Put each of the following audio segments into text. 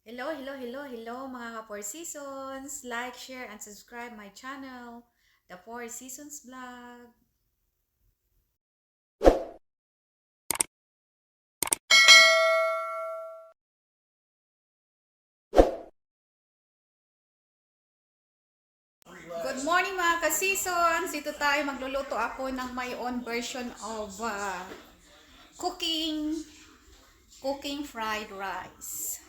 Hello mga ka-4 Seasons! Like, share, and subscribe my channel, The 4 Seasons Vlog. Good morning mga ka-seasons! Dito tayo magluluto ako ng my own version of cooking fried rice.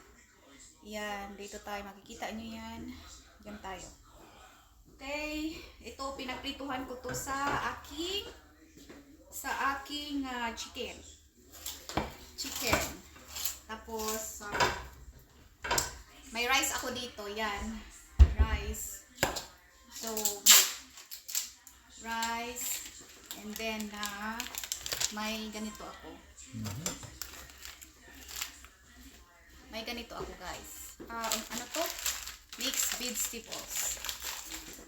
Yan, dito tayo makikita nyo yan. Yan tayo. Okay, ito pinagprituhan ko to sa aking chicken. Tapos may rice ako dito, yan. Rice. So rice and then may ganito ako. May ganito ako, guys. Ano to? Mixed vegetables.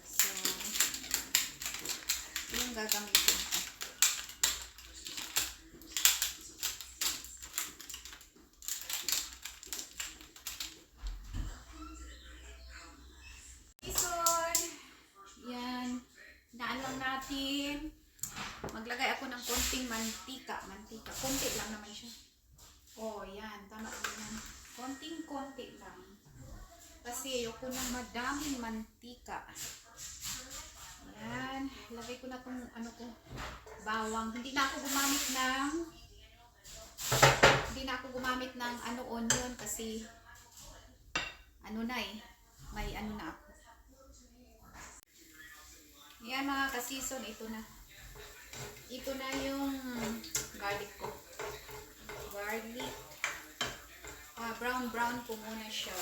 So yung gagamitin ko. Natin maglagay ako ng konting mantika. Konti lang naman siya. Oh, yan. Tama ko yan. Konting-konti lang. Kasi ayoko ng madaming mantika. Yan. Lagay ko na itong bawang. Hindi na ako gumamit ng onion kasi may na ako. Yan mga ka-season, ito na yung garlic ko. Brown ko muna siya.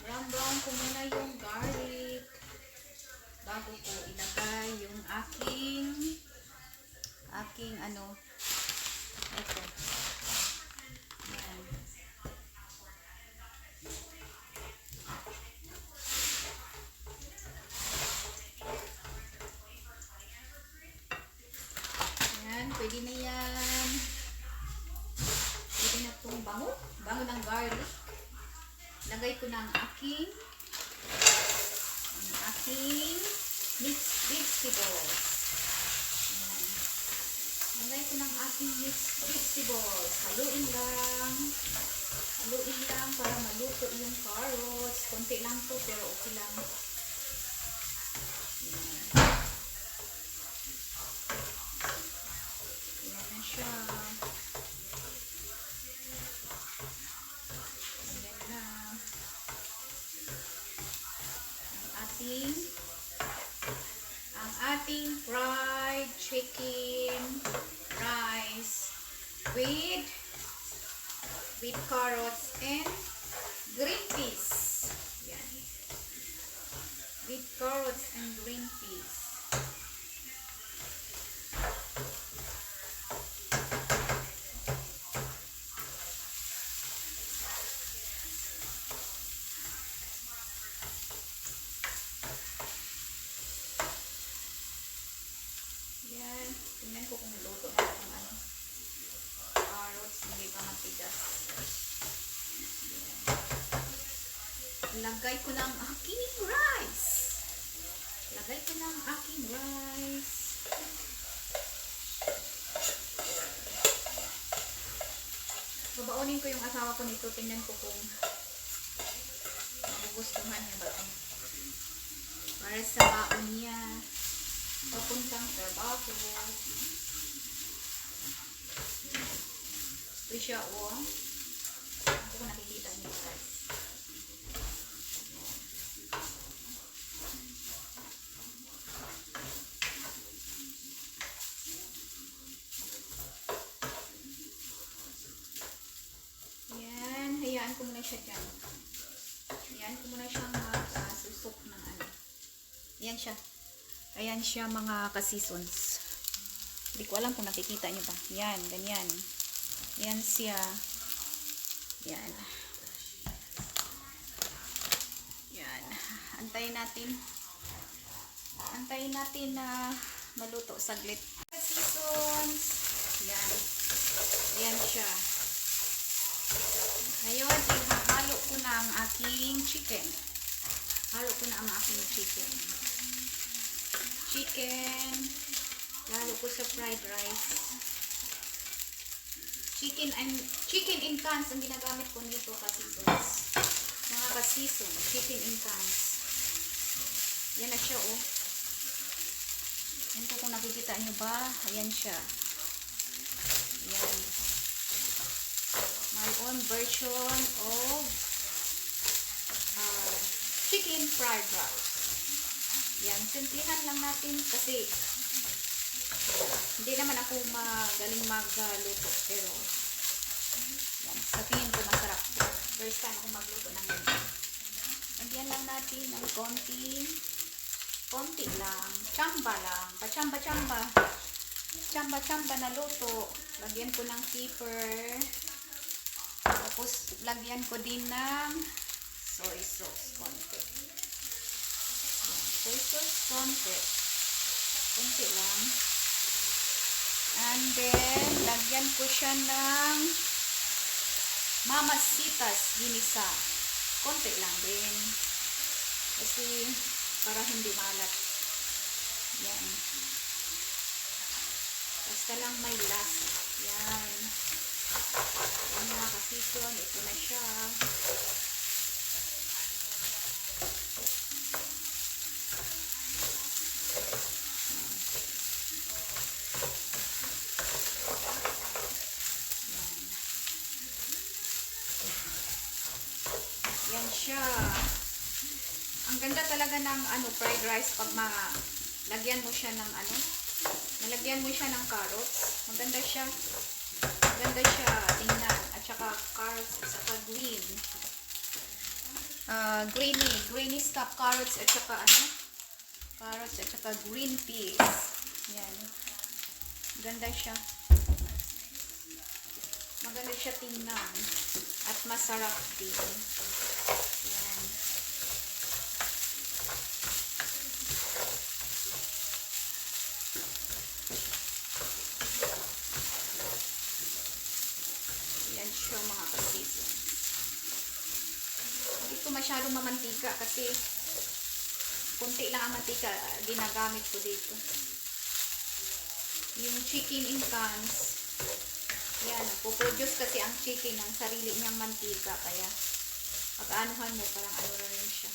Brown ko muna yung garlic bago ko ilagay yung aking ito. Yan. Pwede na yan. Pwede na itong bango ng garlic. Lagay ko na ang aking mixed vegetables. Ayan. Lagay ko na ang aking mixed vegetables. Haluin lang para maluto yung carrots. Konti lang to pero okay lang. Ang ating fried chicken rice with carrots and green peas. Yan. With carrots and green peas. Tingnan ko kung luto na itong carrots, hindi pa matigas. Lagay ko ng aking rice. Babaonin ko yung asawa ko nito. Tingnan ko kung magugustuhan niya ba ito. Para sa baon niya. Papuntang trabaho. Ito siya, oh. Ako kung nakikita niyo, guys. Yan. Hayaan ko muna siya dyan. Hayaan ko muna siyang susok ng Yan siya. Ayan siya mga ka-seasons. Hindi ko alam kung nakikita niyo ba. Yan, ganyan. Yan siya. Yan. Yan. Antayin natin na maluto saglit. Ka-seasons. Yan. Ayan siya. Ngayon, ihahalo aking chicken. Halo ko na ang aking chicken. Lalo ko sa fried rice. Chicken in cans ang ginagamit ko nito ka-seasons. Mga ka-season, chicken in cans. Yan na siya, oh. Yan po kung nakikita nyo ba. Ayan siya. Ayan. My own version of chicken fried rice. Yan. Simplihan lang natin kasi hindi naman ako magaling magluto. Pero yan. Sa tingin ko masarap. First time ako magluto ng ganyan. Lagyan lang natin ng konti lang. Tsamba lang. Pachamba-chamba. Tsamba-chamba na luto. Lagyan ko ng pepper. Tapos, lagyan ko din ng soy sauce. Konti. Yan. Soy sauce, konti. Konti lang. And then, lagyan ko siya ng Mamasitas ginisa. Konti lang din. Kasi, para hindi malat. Yan. Basta lang may lasa. Yan. Yan mga ka-season. Ito na siya. Yan siya. Ang ganda talaga ng fried rice pag lagyan mo siya ng nalagyan mo siya ng carrots. Maganda siya. Maganda siya tingnan. At saka carrots at saka greeny stuff carrots at saka carrots at saka green peas. Yan. Maganda siya. Maganda siya tingnan. At masarap din. Yan. Yan siya mga ka-season. Hindi ko masyadong mamantika kasi kunti lang ang mantika ginagamit ko dito. Yung chicken in cans, yan, nagpo-produce kasi ang chicken ng sarili niyang mantika, kaya pag-anuhan mo, parang na rin siya.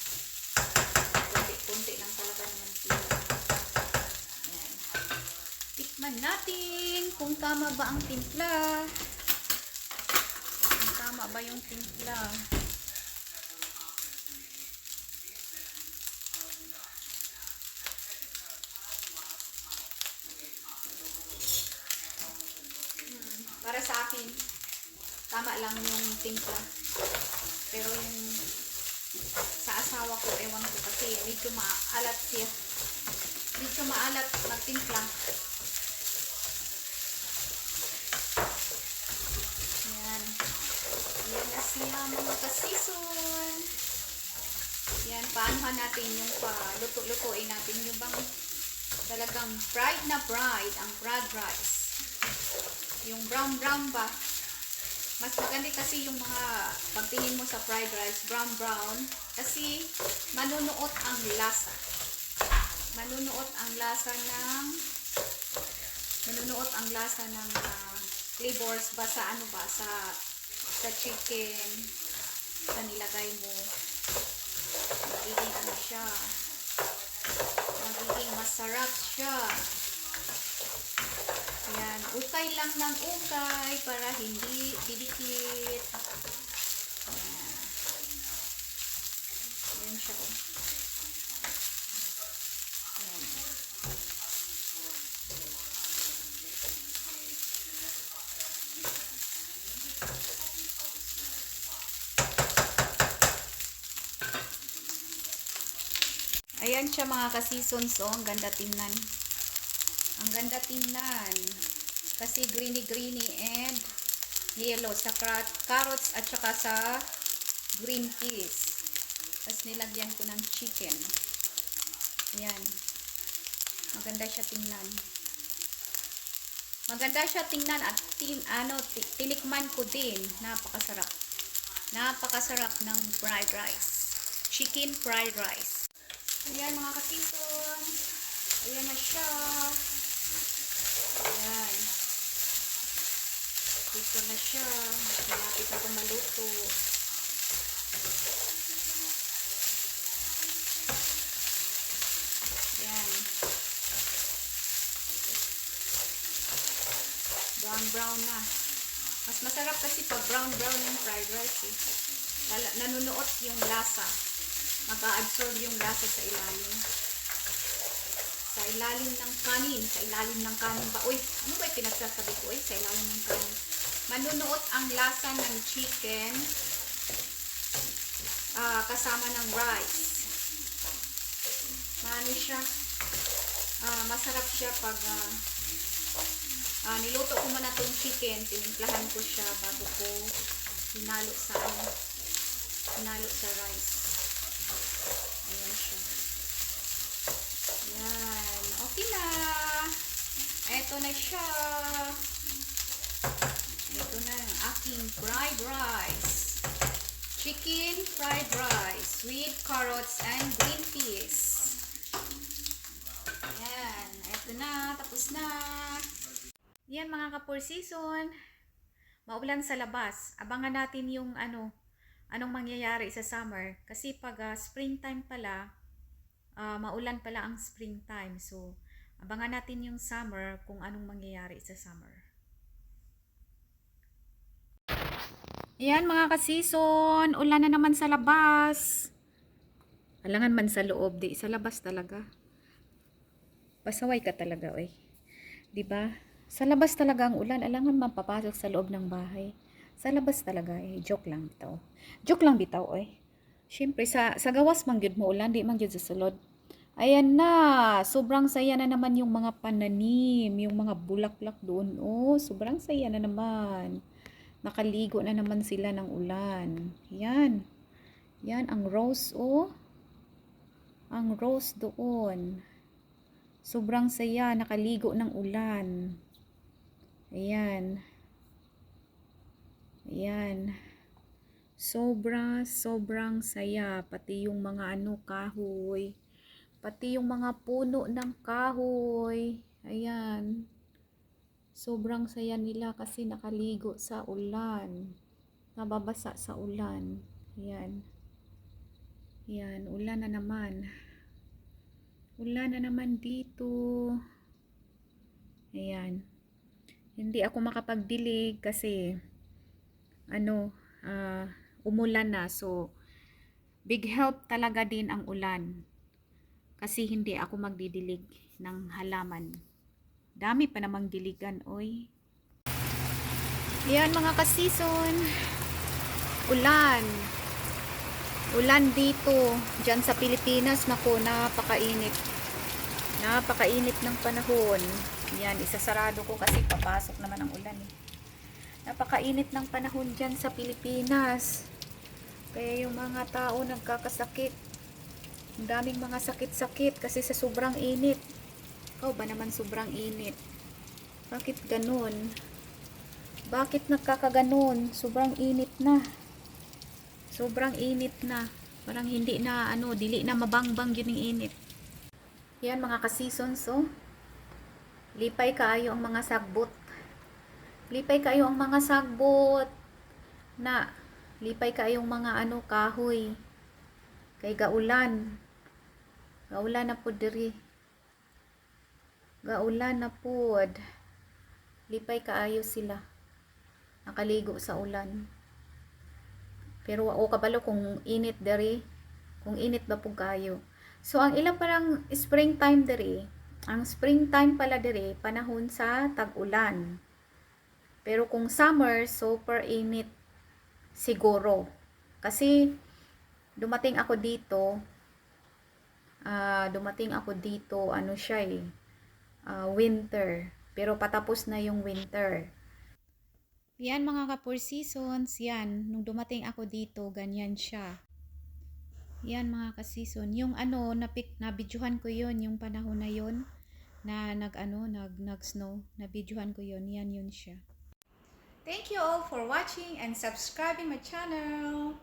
Kunti lang talaga ng mantika. Yan. Tikman natin kung tama ba ang timpla. Kung tama ba yung timpla. Para sa akin, tama lang yung timpla. Pero yung sa asawa ko, ewan ko kasi medyo maalat siya. Medyo maalat magtimpla. Yan. Yan na siya mga ka-season. Yan, paanohan natin yung luto-lutuin natin yung bang talagang fried na fried ang fried rice. Yung brown ba? Mas maganda kasi yung mga pagtingin mo sa fried rice, brown kasi manunuot ang lasa. Manunuot ang lasa ng flavors ba sa sa chicken sa nilagay mo. Magiging siya. Magiging masarap siya. Yan, ukay lang ng ukay para hindi didikit. Yan. Yan siya. Yan. Ayan siya mga ka-seasons. Oh, ang ganda tingnan. Ang ganda tingnan. Kasi greeny and yellow sa carrots at saka sa green peas. Tapos nilagyan ko ng chicken. Ayan. Maganda siya tingnan. Maganda siya tingnan at tinikman ko din. Napakasarap. Napakasarap ng fried rice. Chicken fried rice. Ayan mga kasison. Ayan na siya. Ayan. Ito na siya. Malapit na itong maluto. Ayan. Brown na. Mas masarap kasi pag brown yung fried rice eh. Nanunuot yung lasa. Mag-a-absorb yung lasa sa ilalim. Sa ilalim ng kanin. Sa ilalim ng kanin ba? Uy, ano ba yung pinagsasabi ko? Uy, sa ilalim ng kanin. Manunuot ang lasa ng chicken kasama ng rice. Maano siya? Masarap siya pag niluto ko muna itong chicken. Tinimplahan ko siya bago ko hinalo sa rice. Ayan siya. Ayan. Okay na. Eto na siya. Ito na ang aking fried rice. Chicken fried rice with carrots and green peas. Ayan. Ito na. Tapos na. Yan mga kapur season. Maulan sa labas. Abangan natin yung anong mangyayari sa summer. Kasi pag springtime pala, maulan pala ang springtime. So, abangan natin yung summer kung anong mangyayari sa summer. Ayan mga ka-season, ulan na naman sa labas. Alangan man sa loob, di sa labas talaga. Pasaway ka talaga, oy. 'Di ba? Sa labas talaga ang ulan, alangan man papasok sa loob ng bahay. Sa labas talaga eh, joke lang bitaw. Joke lang bitaw, oy. Syempre sa gawas man gyud mo ulan, di man gyud sa sulod. Ayan na, sobrang saya na naman yung mga pananim, yung mga bulaklak doon. Oh, sobrang saya na naman. Nakaligo na naman sila ng ulan. Yan. Yan ang rose, oh. Ang rose doon. Sobrang saya, nakaligo ng ulan. Ayan. Ayan. Sobrang saya. Pati yung mga kahoy. Pati yung mga puno ng kahoy. Ayan. Sobrang saya nila kasi nakaligo sa ulan. Nababasa sa ulan. Ayan. Ayan. Ulan na naman. Ulan na naman dito. Ayan. Hindi ako makapagdilig kasi umulan na. So, big help talaga din ang ulan. Kasi hindi ako magdidilig ng halaman. Dami pa namang diligan, oy. Ayan mga ka-season. Ulan. Ulan dito. Diyan sa Pilipinas. Naku, napakainit. Napakainit ng panahon. Yan, isasarado ko kasi papasok naman ang ulan eh. Napakainit ng panahon dyan sa Pilipinas. Kaya yung mga tao nagkakasakit. Ang daming mga sakit-sakit kasi sa sobrang init. Ikaw ba naman sobrang init? Bakit ganun? Bakit nagkakaganon? Sobrang init na. Sobrang init na. Parang hindi na dili na mabangbang yun yung init. Yan mga ka-seasons, oh. Lipay kaayo ang mga sagbot. Lipay kaayo ang mga sagbot. Lipay kaayo ang mga kahoy. Kay gaulan. Gaulan na po diri. Gaulan na pod. Lipay kaayo sila. Nakaligo sa ulan. Pero o kabalo kung init diri, kung init ba po kayo. So ang ilang parang springtime diri, ang springtime pala diri panahon sa tag-ulan. Pero kung summer, super init siguro. Kasi dumating ako dito, siya eh. Winter. Pero patapos na yung winter. Yan mga ka-4 seasons. Yan. Nung dumating ako dito, ganyan siya. Yan mga ka-season. Yung nabidyohan ko yun. Yung panahon na yun. Na nag-snow. Nabidyohan ko yun. Yan yun siya. Thank you all for watching and subscribing my channel.